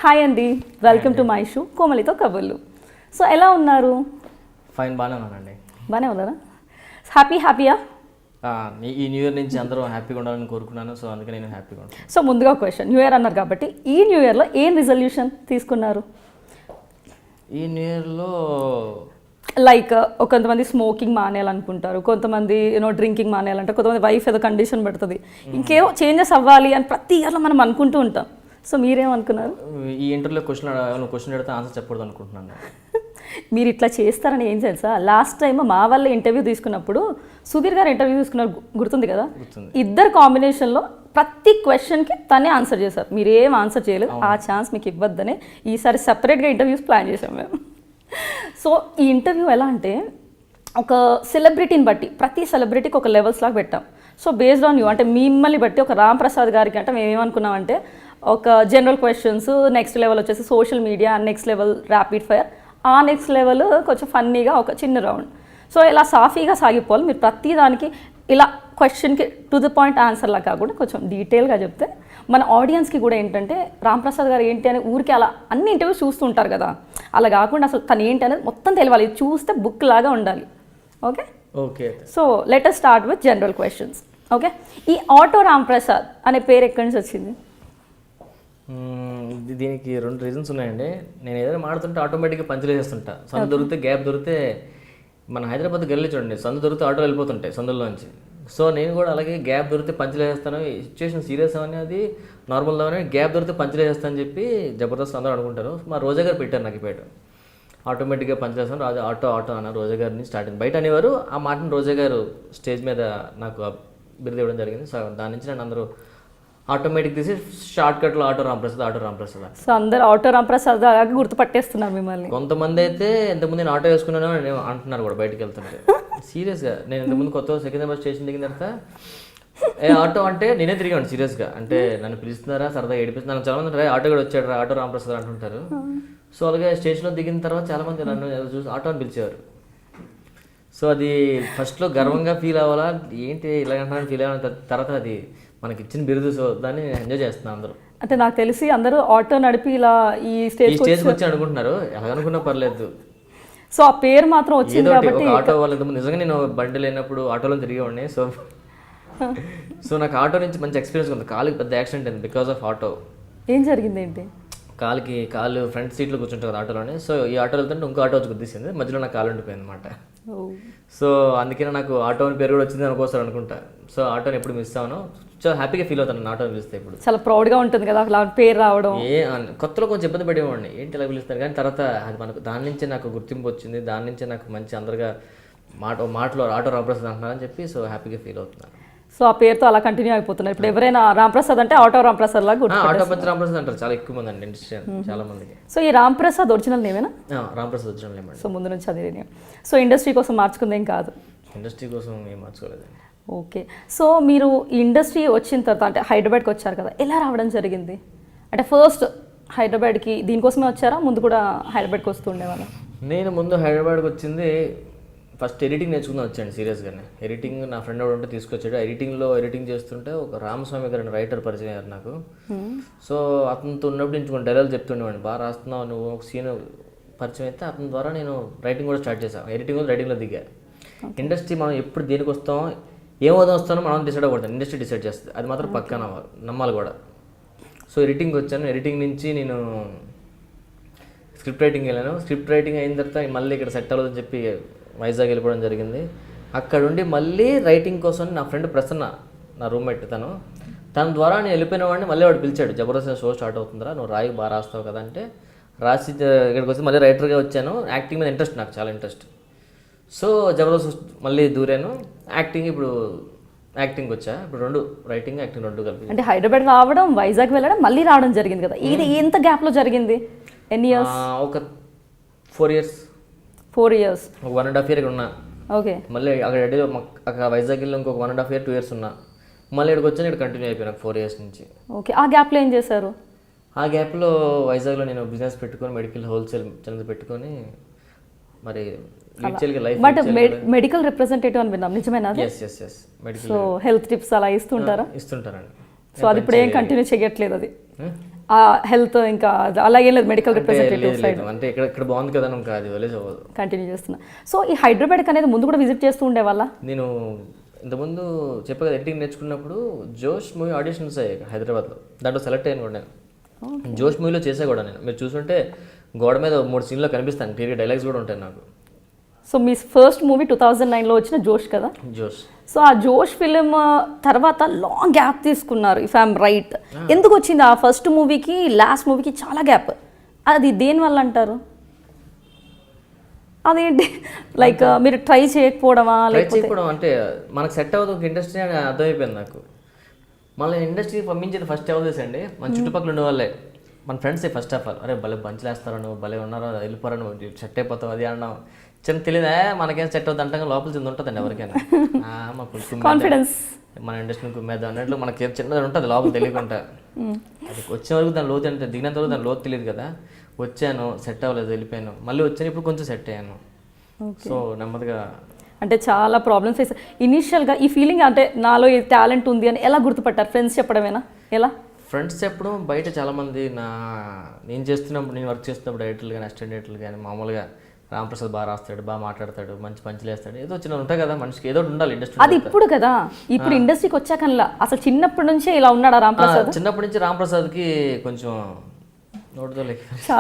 Hi అండి, welcome to my show కోమలితో కబుర్లు. So ఎలా ఉన్నారు? ఫైన్, బాగానే ఉన్నానండి. బాగానే ఉన్నారా? హ్యాపీయా? ఈ న్యూ ఇయర్ నుంచి అందరూ హ్యాపీగా ఉండాలని కోరుకున్నాను. సో అందుకే నేను హ్యాపీగా ఉంటాను. సో ముందుగా క్వశ్చన్, న్యూ ఇయర్ అన్నారు కాబట్టి ఈ న్యూ ఇయర్లో ఏం రిజల్యూషన్ తీసుకున్నారు? ఈ న్యూ ఇయర్లో లైక్ కొంతమంది స్మోకింగ్ మానేయాలనుకుంటారు, కొంతమంది డ్రింకింగ్ మానేయాలంటారు, కొంతమంది వైఫ్ ఏదో కండిషన్ పెడుతుంది, ఇంకేవో చేంజెస్ అవ్వాలి అని ప్రతి ఇయర్లో మనం అనుకుంటూ ఉంటాం. సో మీరేమనుకున్నారు? ఈ ఇంటర్వ్యూలో క్వశ్చన్ అడిగితే ఆన్సర్ చెప్పకూడదు అనుకుంటున్నాను. మీరు ఇట్లా చేస్తారని ఏం తెలుసా, లాస్ట్ టైం మా వల్ల ఇంటర్వ్యూ తీసుకున్నప్పుడు సుధీర్ గారు ఇంటర్వ్యూ తీసుకున్నారు, గుర్తుంది కదా? ఇద్దరు కాంబినేషన్లో ప్రతి క్వశ్చన్కి తనే ఆన్సర్ చేశారు, మీరు ఏం ఆన్సర్ చేయలేదు. ఆ ఛాన్స్ మీకు ఇవ్వద్దని ఈసారి సపరేట్గా ఇంటర్వ్యూస్ ప్లాన్ చేసాం మేము. సో ఈ ఇంటర్వ్యూ ఎలా అంటే ఒక సెలబ్రిటీని బట్టి ప్రతి సెలబ్రిటీకి ఒక లెవెల్స్ లాగా పెట్టాం. సో బేస్డ్ ఆన్ యూ అంటే మిమ్మల్ని బట్టి ఒక రామ్ ప్రసాద్ గారికి అంటే మేము ఏమనుకున్నామంటే ఒక జనరల్ క్వశ్చన్స్, నెక్స్ట్ లెవెల్ వచ్చేసి social media, next level rapid fire, ఆ నెక్స్ట్ లెవెల్ కొంచెం ఫన్నీగా ఒక చిన్న రౌండ్. సో ఇలా సాఫీగా సాగిపోవాలి. మీరు ప్రతి దానికి ఇలా క్వశ్చన్కి టు ది పాయింట్ ఆన్సర్లా కాకుండా కొంచెం డీటెయిల్గా చెప్తే మన ఆడియన్స్కి కూడా ఏంటంటే రామ్ ప్రసాద్ గారు ఏంటి అని ఊరికి అలా అన్ని ఇంటర్వ్యూస్ చూస్తూ ఉంటారు కదా, అలా కాకుండా అసలు తను ఏంటి అనేది మొత్తం తెలియాలి, చూస్తే బుక్ లాగా ఉండాలి. Okay okay. So let us start with general questions. Okay, ఈ ఆటో రామ్ ప్రసాద్ అనే పేరు ఎక్కడి నుంచి వచ్చింది? దీనికి 2 రీజన్స్ ఉన్నాయండి. నేను ఏదైనా మాడుతుంటే ఆటోమేటిక్గా పంచులు వేసేస్తుంటా. సందు దొరికితే, గ్యాప్ దొరికితే, మన హైదరాబాద్ గల్లీ చూడండి, సందు దొరికితే ఆటోలు వెళ్ళిపోతుంటాయి సందుల్లోంచి. సో నేను కూడా అలాగే గ్యాప్ దొరికితే పంచులు వేస్తాను. సిచ్యువేషన్ సీరియస్ అవని అది నార్మల్ అవని గ్యాప్ దొరికితే పంచులు వేస్తాను అని చెప్పి జబర్దస్త్ అందరూ అనుకుంటారు. మా రోజా గారు పెట్టారు నాకు ఈ పేరు. ఆటోమేటిక్గా పంచులేస్తాను, రాజా ఆటో అన్న రోజా గారిని స్టార్ట్ అయింది. బయట అనేవారు, ఆ మాటను రోజా గారు స్టేజ్ మీద నాకు బిరుదు ఇవ్వడం జరిగింది. సో దాని నుంచి నన్ను అందరూ ఆటోమేటిక్ తీసి షార్ట్ కట్లో ఆటో రాంప్రసాద్. సో అందరు ఆటో రాంప్రసాద్ అలాగే గుర్తుపట్టేస్తున్నారు మిమ్మల్ని. కొంతమంది అయితే ఇంతకుముందు నేను ఆటో వేసుకున్నాను అని అంటున్నారు కూడా బయటకు వెళ్తుంటే. సీరియస్గా నేను ఇంతకుముందు కొత్త సికింద్రాబాద్ స్టేషన్ దిగిన తర్వాత ఆటో అంటే నేనే తిరిగాను సీరియస్గా. అంటే నన్ను పిలుస్తున్నారా, సరదా ఏడిపిస్తున్నారు. చాలా మంది ఆటో కూడా వచ్చాడు, ఆటో రాంప్రసాద్ అంటుంటారు. సో అలాగే స్టేషన్లో దిగిన తర్వాత చాలామంది నన్ను చూసి ఆటో అని పిలిచేవారు. సో అది ఫస్ట్లో గర్వంగా ఫీల్ అవ్వాలా, ఏంటి ఇలాగంటే ఫీల్ అవ్వాలి, తర్వాత అది మనకి ఇచ్చిన బిరుదు. సో దాన్ని ఎంజాయ్ చేస్తున్నాను అందరూ. అంటే నాకు తెలిసి అందరూ ఆటో నడిపి ఇలా ఈ స్టేజ్కి వచ్చి అనుకుంటున్నారు, ఎలాగనుకున్నా పర్లేదు. సో ఆ పేరు మాత్రం వచ్చింది కాబట్టి ఆటో వాళ్ళ నిజంగా నేను బండి లేనప్పుడు ఆటోలో తిరిగేవాడిని. సో నాకు ఆటో నుంచి మంచి ఎక్స్పీరియన్స్ ఉంది. కాలుకి పెద్ద యాక్సిడెంట్ అయింది బికాస్ ఆఫ్ ఆటో. ఏం జరిగింది ఏంటి? కాలు ఫ్రంట్ సీట్లో కూర్చుంటారు కదా ఆటోలోనే. సో ఈ ఆటో వెళ్తుంటే ఇంకో ఆటో వచ్చి గుద్దేసింది, మధ్యలో నాకు కాలు ఉండిపోయింది అనమాట. సో అందుకనే నాకు ఆటో అని పేరు కూడా వచ్చింది అనుకోసారి అనుకుంటా. సో ఆటోని ఎప్పుడు మిస్ అవ్వను, చాలా హ్యాపీగా ఫీల్ అవుతాను ఆటోని పిలిస్తే. ఇప్పుడు చాలా ప్రౌడ్గా ఉంటుంది కదా అలా పేరు రావడం. కొత్తలో కొంచెం ఇబ్బంది పడేవాడిని, ఏంటి ఇలా పిలుస్తారు, కానీ తర్వాత అది మనకు దాని నుంచే నాకు గుర్తింపు వచ్చింది, దాని నుంచే నాకు మంచి అందరిగా మాటలో ఆటో రాంప్రసాద్ అంటున్నారని చెప్పి సో హ్యాపీగా ఫీల్ అవుతున్నాను. సో ఆ పేరుతో అలా కంటిన్యూ అయిపోతున్నారు. ఇప్పుడు ఎవరైనా రాంప్రసాద్ అంటే ఆటో రాంప్రసాద్ లాగా ఆటో పంచ్ రాంప్రసాద్ అంటారు చాలా ఎక్కువ మంది అండి, ఇండస్ట్రీ చాలా మందికి. సో ఈ రాంప్రసాద్ ఒరిజినల్ నేమేనా? Ramprasad original name. సో ముందు నుంచి అదే నేమ్. సో ఇండస్ట్రీ కోసం మార్చుకుందేం కాదు? ఇండస్ట్రీ కోసం ఏం మార్చుకోలేదండి. ఓకే. సో మీరు ఈ ఇండస్ట్రీ వచ్చిన తర్వాత అంటే హైదరాబాద్కి వచ్చారు కదా, ఎలా రావడం జరిగింది? అంటే ఫస్ట్ హైదరాబాద్కి దీనికోసమే వచ్చారా, ముందు కూడా హైదరాబాద్కి వస్తూ ఉండేవాళ్ళ? నేను ముందు హైదరాబాద్కి వచ్చింది ఫస్ట్ ఎడిటింగ్ నేర్చుకుందాం వచ్చాను సీరియస్గానే. ఎడిటింగ్ నా ఫ్రెండ్ ఒకటి ఉంటే తీసుకొచ్చాడు. ఎడిటింగ్ చేస్తుంటే ఒక రామస్వామి గారు రైటర్ పరిచయం అయ్యారు నాకు. సో అతనితో ఉన్నప్పుడు నుంచి కొన్ని డైలాగులు చెప్తుండేవాడిని, బాగా రాస్తున్నావు నువ్వు, ఒక సీన్ పరిచయం అయితే అతని ద్వారా నేను రైటింగ్ కూడా స్టార్ట్ చేశాను. రైటింగ్లో దిగా. ఇండస్ట్రీ మనం ఎప్పుడు దేనికి వస్తాం, ఏమవుదాం వస్తానో మనం డిసైడ్ అవ్వకూడదు, ఇండస్ట్రీ డిసైడ్ చేస్తుంది, అది మాత్రం పక్కా నమ్మాలి కూడా. సో ఎడిటింగ్ వచ్చాను. ఎడిటింగ్ నుంచి నేను స్క్రిప్ట్ రైటింగ్ వెళ్ళాను. స్క్రిప్ట్ రైటింగ్ అయిన తర్వాత మళ్ళీ ఇక్కడ సెట్ అవ్వదని చెప్పి వైజాగ్ వెళ్ళిపోవడం జరిగింది. అక్కడ ఉండి మళ్ళీ రైటింగ్ కోసం నా ఫ్రెండ్ ప్రసన్న, నా రూమ్మేట్, తన ద్వారా నేను వెళ్ళిపోయిన వాడిని మళ్ళీ వాడు పిలిచాడు, జబర్దస్త్ షో స్టార్ట్ అవుతుందిరా, నువ్వు రాయి బాగా రాస్తావు కదా అంటే రాసి ఇక్కడికి వచ్చి మళ్ళీ రైటర్గా వచ్చాను. యాక్టింగ్ మీద ఇంట్రెస్ట్, నాకు చాలా ఇంట్రెస్ట్. సో జబర్దస్త్ మళ్ళీ దూరాను. ఇప్పుడు యాక్టింగ్ వచ్చా. ఇప్పుడు 2 రైటింగ్ యాక్టింగ్ 2 కలిపి. అంటే హైదరాబాద్ రావడం, వైజాగ్ వెళ్ళడం, మళ్ళీ రావడం జరిగింది కదా, ఇది ఎంత గ్యాప్లో జరిగింది? ఎన్ని ఇయర్స్? ఒక 4 years. 4 years. ఒక 1.5 year ఇక్కడ ఉన్నా. ఓకే. మళ్ళీ అక్కడ వైజాగ్ వెళ్ళి ఇంకొక 1.5 year 2 years ఉన్నా. మళ్ళీ ఇక్కడికి వచ్చాను, ఇక్కడ కంటిన్యూ అయిపోయినా 4 years నుంచి. ఓకే. ఆ గ్యాప్లో ఏం చేశారు? ఆ గ్యాప్లో వైజాగ్లో నేను బిజినెస్ పెట్టుకొని, మెడికల్ హోల్సేల్ ఛానల్ పెట్టుకొని, మరి బట్ మెడికల్ రిప్రజెంటేటివ్ అని విన్నాం, నిజమేనా? సో హెల్త్ టిప్స్ అలా ఇస్తుంటారండి. ఇస్తుంటారండి. సో అది ఇప్పుడు ఏం కంటిన్యూ చేయట్లేదు అది. ఆ హెల్త్ ఇంకా అలాగే లేదు మెడికల్ రిప్రజెంటేటివ్ లేదు లేదు అంటే ఇక్కడ బాగుంది కదా అని ఇంకా అది వదిలేసి అవ్వదు. కంటిన్యూ చేస్తున్నా. సో ఈ హైదరాబాద్కి అనేది ముందు కూడా విజిట్ చేస్తూ ఉండేవాళ్ళ? నేను ఇంతకుముందు చెప్పా కదా ఎడిటింగ్ నేర్చుకున్నప్పుడు జోష్ మూవీ ఆడిషన్స్ అయ్యాయి హైదరాబాద్లో, దాంట్లో సెలెక్ట్ అయ్యాను కూడా నేను. జోష్ మూవీలో చేసా కూడా నేను. మీరు చూసుంటే గోడ మీద 3 సీన్లో కనిపిస్తాను, క్లియర్ డైలాగ్స్ కూడా ఉంటాయి నాకు. సో మీ ఫస్ట్ మూవీ 2009లో వచ్చిన జోష్ కదా? జోష్. సో ఆ జోష్ ఫిలిం తర్వాత లాంగ్ గ్యాప్ తీసుకున్నారు ఇఫ్ ఐఎమ్ రైట్. ఎందుకు వచ్చింది ఆ ఫస్ట్ మూవీకి లాస్ట్ మూవీకి చాలా గ్యాప్? అది దేనివల్ల అంటారు? అదేంటి లైక్ మీరు ట్రై చేయకపోవడమా? ట్రై చేయకపోవడం అంటే మనకు సెట్ అవ్వదు ఒక ఇండస్ట్రీ అని అర్థమైపోయింది నాకు. మళ్ళీ ఇండస్ట్రీ పంపించేది ఫస్ట్ ఎవరు చేసండి, మన చుట్టుపక్కల ఉండే వాళ్ళే, మన ఫ్రెండ్సే ఫస్ట్ ఆఫ్ ఆల్. అరే భలే బంచులేస్తారా నువ్వు, భలే ఉన్నారో, వెళ్ళిపోరా నువ్వు, సెట్ అయిపోతావు అది అన్నావు. చిన్న తెలియదా మనకేం సెట్ అవుతుంది అంటే లోపల చిన్న ఉంటుందండి ఎవరికైనా కాన్ఫిడెన్స్, మన ఇండస్ట్రీ కుమ్మేద్దాం అన్నట్లు మనకి చిన్నది ఉంటుంది లోపల తెలియకుండా. అది వచ్చే వరకు దాని లోతు అంటే దిగినంత వరకు దాని లోతు తెలియదు కదా. వచ్చాను, సెట్ అవ్వలేదు, వెళ్ళిపోయాను, మళ్ళీ వచ్చాను, ఇప్పుడు కొంచెం సెట్ అయ్యాను. సో నెమ్మదిగా అంటే చాలా ప్రాబ్లమ్స్ ఫేస్. ఇనీషియల్గా ఈ ఫీలింగ్ అంటే నాలో ఈ టాలెంట్ ఉంది అని ఎలా గుర్తుపట్టారు? ఫ్రెండ్స్ చెప్పడమేనా? ఎలా? ఫ్రెండ్స్ చెప్పడం, బయట చాలామంది నేను చేస్తున్నప్పుడు, నేను వర్క్ చేస్తున్నప్పుడు డైరెక్టర్లు కానీ అసిస్టెంట్ డైరెక్టర్లు కానీ మామూలుగా రాంప్రసాద్ బాగా రాస్తాడు, బాగా మాట్లాడతాడు, మంచి పంచులు వేస్తాడు, ఏదో చిన్న ఉంటాయి కదా మనిషికి, ఏదో ఉండాలి ఇండస్ట్రీ. అది ఇప్పుడు కదా, ఇప్పుడు ఇండస్ట్రీకి వచ్చాకల్లా అసలు చిన్నప్పటి నుంచే ఇలా ఉన్నాడా రాంప్రసాద్? చిన్నప్పటి నుంచి రాంప్రసాద్కి కొంచెం నోటితో చాలా